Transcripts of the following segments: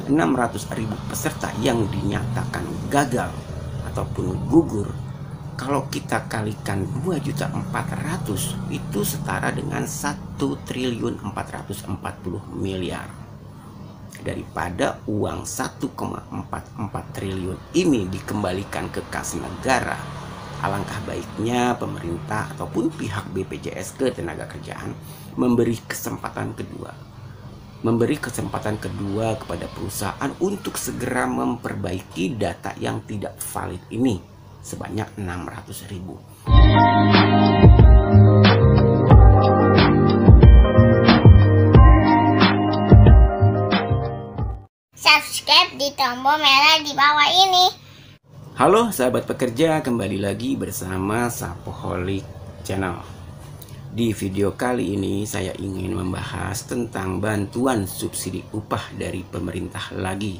600.000 peserta yang dinyatakan gagal ataupun gugur, kalau kita kalikan 2.400.000 itu setara dengan 1.440.000.000. Daripada uang 1,44 triliun ini dikembalikan ke kas negara, alangkah baiknya pemerintah ataupun pihak BPJS Ketenagakerjaan memberi kesempatan kedua kepada perusahaan untuk segera memperbaiki data yang tidak valid ini sebanyak 600.000. Subscribe di tombol merah di bawah ini. Halo sahabat pekerja, kembali lagi bersama Sapoholic Channel. Di video kali ini saya ingin membahas tentang bantuan subsidi upah dari pemerintah lagi.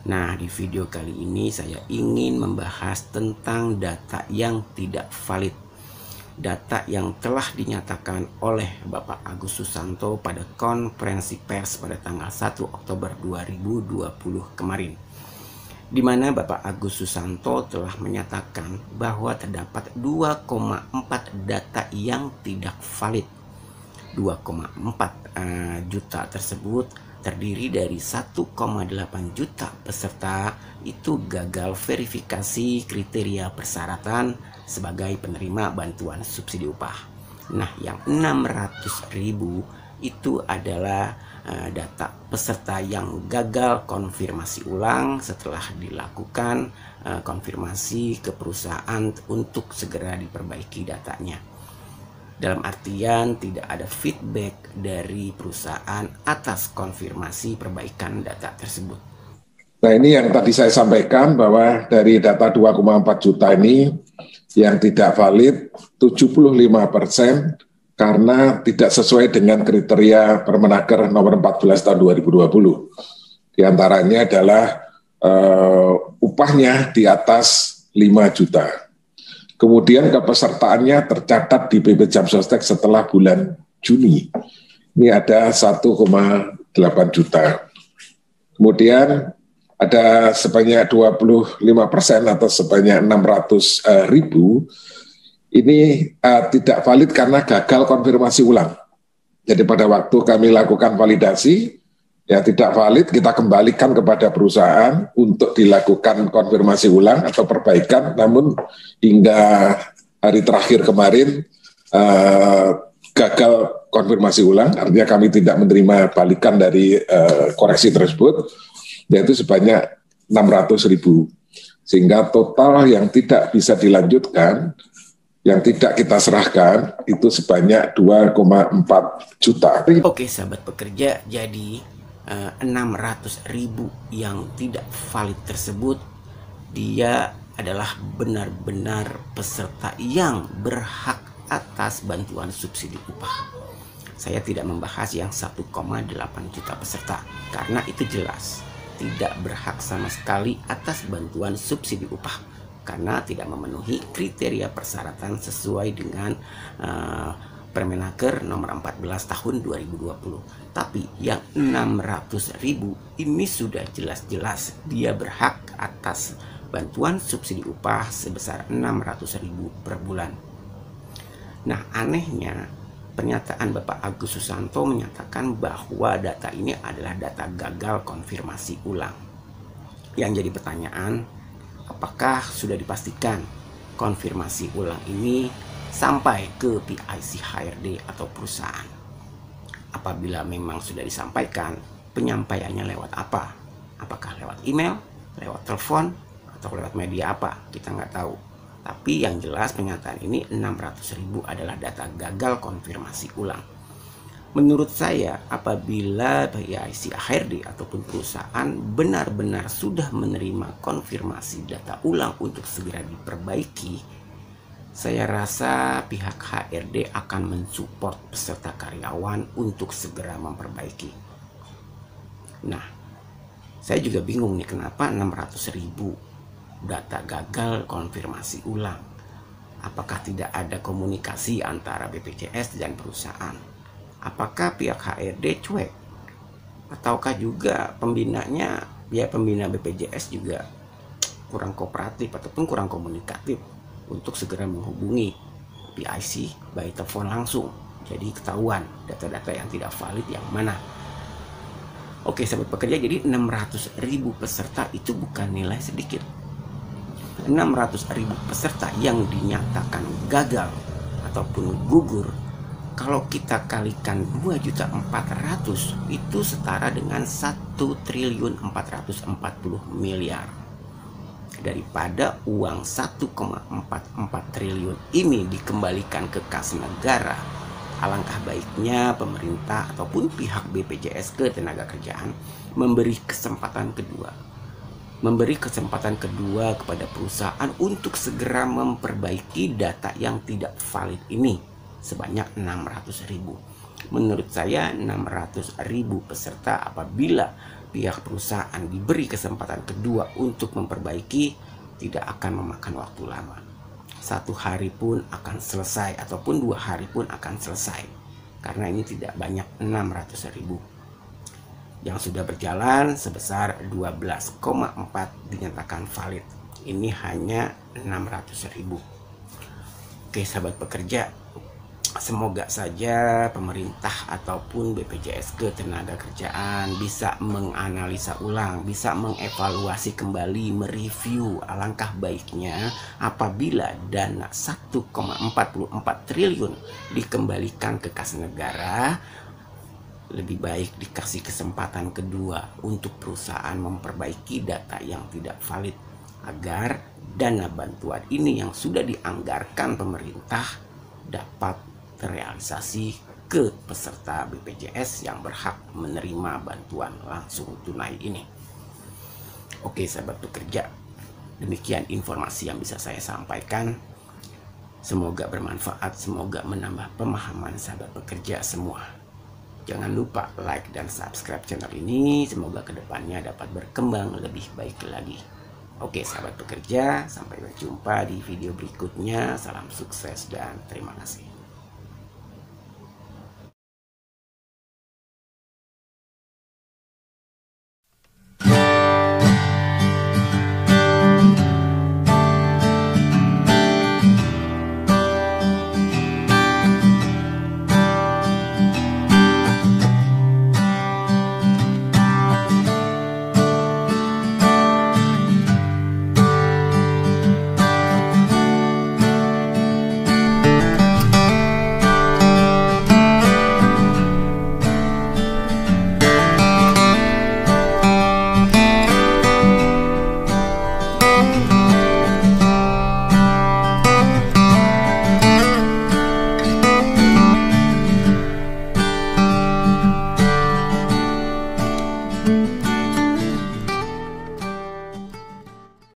Nah, di video kali ini saya ingin membahas tentang data yang tidak valid. Data yang telah dinyatakan oleh Bapak Agus Susanto pada konferensi pers pada tanggal 1 Oktober 2020 kemarin, di mana Bapak Agus Susanto telah menyatakan bahwa terdapat 2,4 data yang tidak valid. 2,4 juta tersebut terdiri dari 1,8 juta peserta itu gagal verifikasi kriteria persyaratan sebagai penerima bantuan subsidi upah. Nah, yang 600.000 itu adalah data peserta yang gagal konfirmasi ulang setelah dilakukan konfirmasi ke perusahaan untuk segera diperbaiki datanya. Dalam artian tidak ada feedback dari perusahaan atas konfirmasi perbaikan data tersebut. Nah, ini yang tadi saya sampaikan bahwa dari data 2,4 juta ini yang tidak valid 75% karena tidak sesuai dengan kriteria Permenaker nomor 14 tahun 2020. Di antaranya adalah upahnya di atas 5 juta. Kemudian kepesertaannya tercatat di BP Jam Sostek setelah bulan Juni. Ini ada 1,8 juta. Kemudian ada sebanyak 25% atau sebanyak 600.000 ini tidak valid karena gagal konfirmasi ulang. Jadi pada waktu kami lakukan validasi, ya tidak valid, kita kembalikan kepada perusahaan untuk dilakukan konfirmasi ulang atau perbaikan, namun hingga hari terakhir kemarin gagal konfirmasi ulang, artinya kami tidak menerima balikan dari koreksi tersebut, yaitu sebanyak 600.000. Sehingga total yang tidak bisa dilanjutkan, yang tidak kita serahkan, itu sebanyak 2,4 juta. Oke sahabat pekerja, jadi 600.000 yang tidak valid tersebut, dia adalah benar-benar peserta yang berhak atas bantuan subsidi upah. Saya tidak membahas yang 1,8 juta peserta karena itu jelas tidak berhak sama sekali atas bantuan subsidi upah karena tidak memenuhi kriteria persyaratan sesuai dengan Permenaker nomor 14 tahun 2020. Tapi yang 600.000 ini sudah jelas-jelas dia berhak atas bantuan subsidi upah sebesar 600.000 per bulan. Nah, anehnya pernyataan Bapak Agus Susanto menyatakan bahwa data ini adalah data gagal konfirmasi ulang. Yang jadi pertanyaan, apakah sudah dipastikan konfirmasi ulang ini sampai ke PIC HRD atau perusahaan? Apabila memang sudah disampaikan, penyampaiannya lewat apa? Apakah lewat email, lewat telepon, atau lewat media apa? Kita nggak tahu. Tapi yang jelas pernyataan ini 600.000 adalah data gagal konfirmasi ulang. Menurut saya, apabila PIC HRD ataupun perusahaan benar-benar sudah menerima konfirmasi data ulang untuk segera diperbaiki, saya rasa pihak HRD akan mensupport peserta karyawan untuk segera memperbaiki. Nah, saya juga bingung nih kenapa 600.000 data gagal konfirmasi ulang. Apakah tidak ada komunikasi antara BPJS dan perusahaan? Apakah pihak HRD cuek? Ataukah juga pembinanya, ya pembina BPJS juga kurang kooperatif ataupun kurang komunikatif untuk segera menghubungi PIC by telepon langsung. Jadi ketahuan data-data yang tidak valid yang mana. Oke sahabat pekerja, jadi 600.000 peserta itu bukan nilai sedikit. 600.000 peserta yang dinyatakan gagal ataupun gugur, kalau kita kalikan 2.400.000 itu setara dengan 1.440 miliar. Daripada uang 1,44 triliun ini dikembalikan ke kas negara, alangkah baiknya pemerintah ataupun pihak BPJS Ketenagakerjaan memberi kesempatan kedua kepada perusahaan untuk segera memperbaiki data yang tidak valid ini sebanyak 600.000. Menurut saya 600.000 peserta apabila pihak perusahaan diberi kesempatan kedua untuk memperbaiki tidak akan memakan waktu lama. 1 hari pun akan selesai ataupun 2 hari pun akan selesai, karena ini tidak banyak 600.000 yang sudah berjalan sebesar 12,4 dinyatakan valid. Ini hanya 600.000. Oke sahabat pekerja, semoga saja pemerintah ataupun BPJS Ketenagakerjaan bisa menganalisa ulang, bisa mengevaluasi kembali, mereview. Alangkah baiknya apabila dana 1,44 triliun dikembalikan ke kas negara, lebih baik dikasih kesempatan kedua untuk perusahaan memperbaiki data yang tidak valid, agar dana bantuan ini yang sudah dianggarkan pemerintah dapat terrealisasi ke peserta BPJS yang berhak menerima bantuan langsung tunai ini. Oke sahabat pekerja, demikian informasi yang bisa saya sampaikan. Semoga bermanfaat, semoga menambah pemahaman sahabat pekerja semua. Jangan lupa like dan subscribe channel ini, semoga kedepannya dapat berkembang lebih baik lagi. Oke sahabat pekerja, sampai berjumpa di video berikutnya. Salam sukses dan terima kasih.